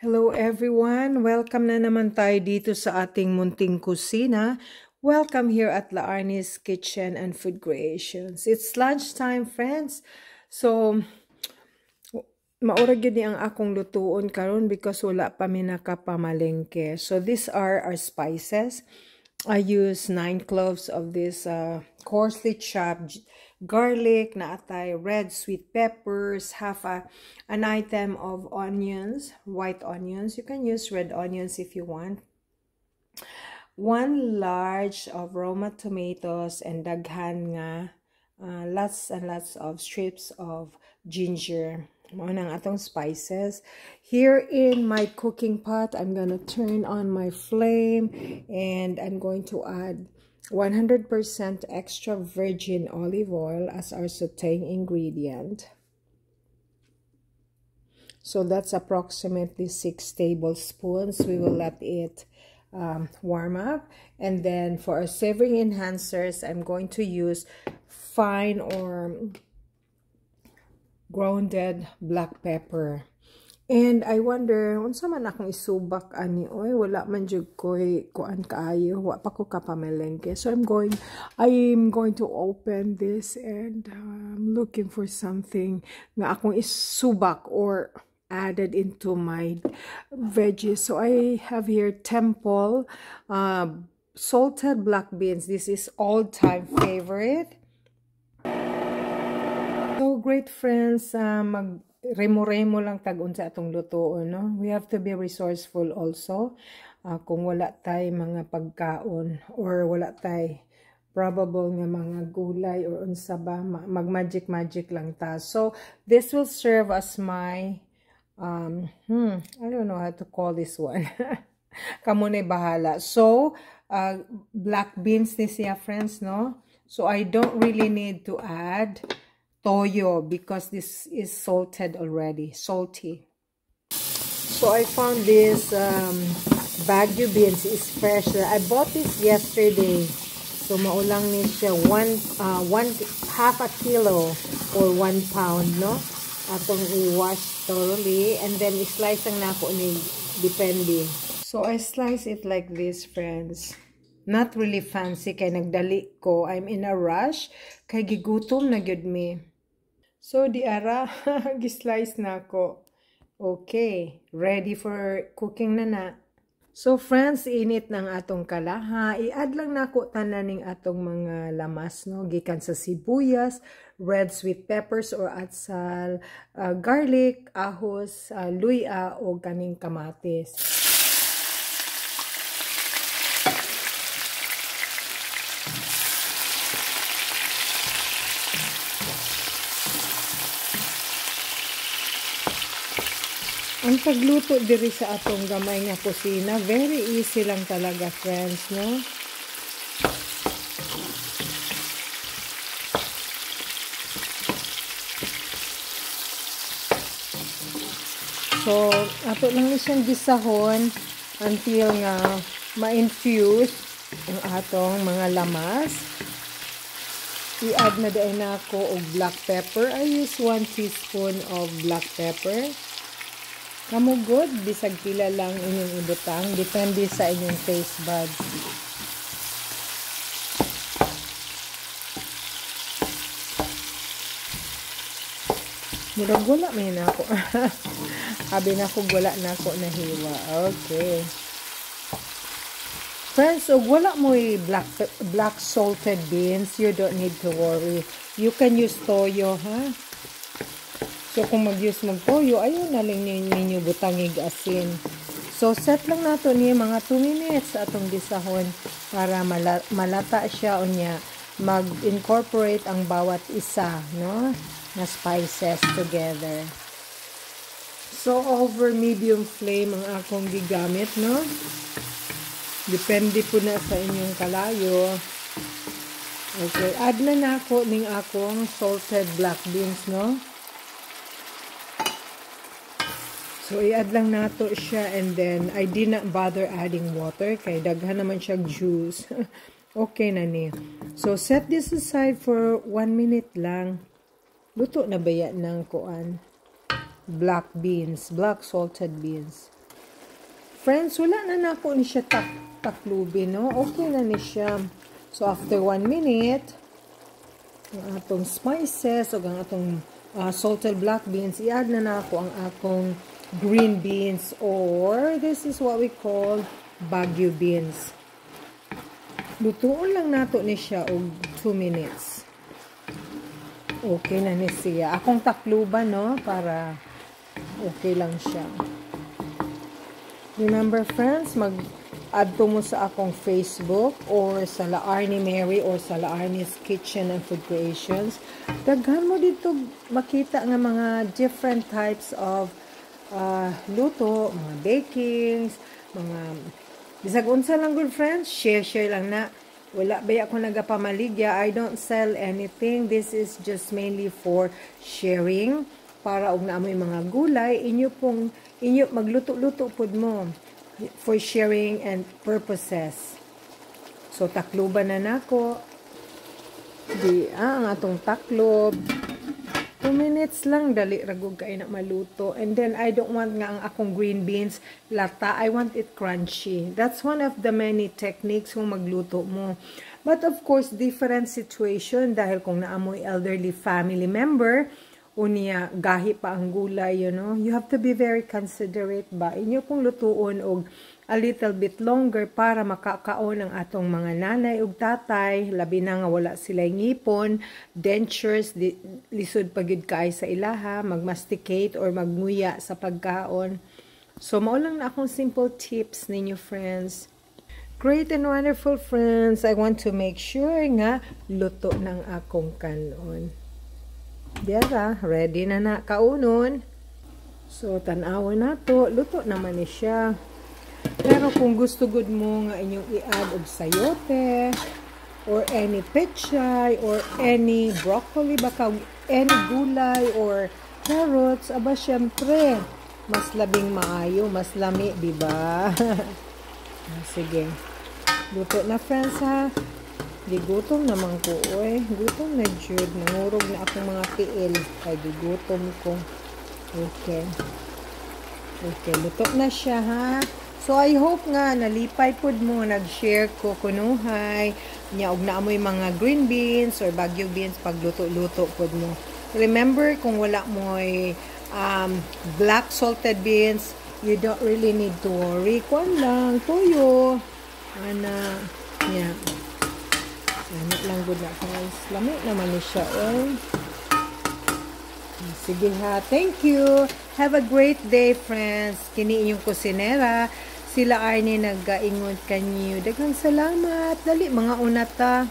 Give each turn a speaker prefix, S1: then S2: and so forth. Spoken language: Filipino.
S1: Hello everyone! Welcome na naman tayo dito sa ating munting kusina. Welcome here at La Arnie's Kitchen and Food Creations. It's lunchtime, friends. So, maura gyud ni ang akong lutuon karon because wala pa mi nakapamalengke. So, these are our spices. I use 9 cloves of this coarsely chopped garlic, naatay red sweet peppers, half an item of onions, white onions. You can use red onions if you want. 1 large of Roma tomatoes and daghan nga lots and lots of strips of ginger. Mao nang atong spices. Here in my cooking pot, I'm gonna turn on my flame and I'm going to add 100% extra virgin olive oil as our sauteing ingredient. So that's approximately 6 tablespoons. We will let it warm up. And then for our savoring enhancers, I'm going to use fine or grounded black pepper. And I wonder, unsa man akong isubak ani oy, wala man jud koy kuan kaayo, wa pa ko kapamelengke. So I'm going to open this and I'm looking for something nga akong isubak or added into my veggies. So I have here Temple salted black beans. This is all-time favorite. So great friends, mag-remo-remo lang tag-un sa atong lutoon, no? We have to be resourceful also. Kung wala tay mga pagkaon or wala tay probable nga mga gulay or unsa ba, mag-magic lang ta. So this will serve as my I don't know how to call this one. Kamo na bahala. So black beans ni siya, friends, no? So I don't really need to add toyo because this is salted already, salty. So I found this Baguio beans is fresh. I bought this yesterday. So maulang ni siya half a kilo or 1 pound, no? Atong i-wash thoroughly and then i-slice ang nako ni depende. So I slice it like this, friends. Not really fancy kay nagdali ko. I'm in a rush kay gigutom na gyud mi. So, di ara, gislice na ako. Okay, ready for cooking na. So, friends, init ng atong kalaha. I-add lang na ako tananing atong mga lamas, no? Gikan sa sibuyas, red sweet peppers or atsal, garlic, ahos, luya o kaning kamatis. Ang pagluto diri sa atong gamay nga kusina, very easy lang talaga, friends, no? So, ato lang ni siyang gisahon until nga ma-infuse ang atong mga lamas. I-add na dahil na ako og black pepper. I use 1 teaspoon of black pepper. Kamu good, bisag pila lang inyong ibutang. Depende sa inyong taste buds. Gula may na ako. Habi na ako gula na ako na hiwa. Okay. Friends, so wala mo black salted beans, you don't need to worry. You can use toyo, ha? So, kung mag-use mong toyo, ayun na lang ninyo butangig asin. So, set lang nato niya mga 2 minutes atong gisahon para malata siya o niya mag-incorporate ang bawat isa, no? Na spices together. So, over medium flame ang akong gigamit, no? Depende po na sa inyong kalayo. Okay, add na ako ning akong salted black beans, no? So, i-add lang nato siya and then I did not bother adding water kay daghan naman siya juice. Okay na ni. So, set this aside for 1 minute lang. Luto na ba yan ng kuan? Black beans, black salted beans. Friends, wala na nako ni siya taklubin, no? Okay na ni siya. So, after 1 minute, ang atong spices o ang atong salted black beans, i-add na nako ang akong green beans or this is what we call Baguio beans. Lutuon lang nato ni siya og 2 minutes. Okay na ni siya. Akong takluban, no? Para okay lang siya. Remember, friends, mag-add to mo sa akong Facebook or sa La Arnie Mary or sa La Arnie's Kitchen and Food Creations. Daghan mo dito makita nga mga different types of luto, mga bakings, mga bisag unsa lang, good friends, share lang na. Wala ba ako nagapamaligya? I don't sell anything. This is just mainly for sharing para og naamoy mga gulay inyo magluto-luto pud mo for sharing and purposes. So takloban na nako. Ang atong taklob 2 minutes lang, dali ragog kay na maluto. And then, I don't want nga ang akong green beans lata. I want it crunchy. That's one of the many techniques kung magluto mo. But of course, different situation dahil kung naamoy elderly family member, unya gahi pa ang gulay, you know, you have to be very considerate ba. Inyo pong lutuon og a little bit longer para makakaon ang atong mga nanay ug tatay, labi na nga wala sila ngipon, dentures, lisod pagid kaay sa ilaha, magmasticate or magmuya sa pagkaon. So mao lang na akong simple tips ninyo, friends. Great and wonderful, friends. I want to make sure nga luto ng akong kanon. Diara, ready na kaunon. So tan-awon nato, luto naman ni siya. Pero kung gusto good mo nga inyong i-add og sayote or any pechay or any broccoli baka any gulay or carrots, aba syempre mas labing maayo, mas lami, di ba? Sige. Luto na, friends, ha. Gigutom naman ko, oy. Gutom na jud, nangurog na akong mga tiil kay gigutom ko. Okay. Okay, luto na siya, ha. So, I hope nga, nalipay pod mo, nag-share ko, kunuhay, niya, og naamoy mga green beans or Baguio beans, pag luto-luto pod mo. Remember, kung wala mo'y black salted beans, you don't really need to worry. Kuan lang, tuyo. Ana, yeah. Lami lang good na, guys. Lami naman ni siya, eh. Sige ha, thank you. Have a great day, friends. Kini inyong kusinera. Sila Arnie nag-ingon kanyo. Daghang salamat. Dali, mga unata.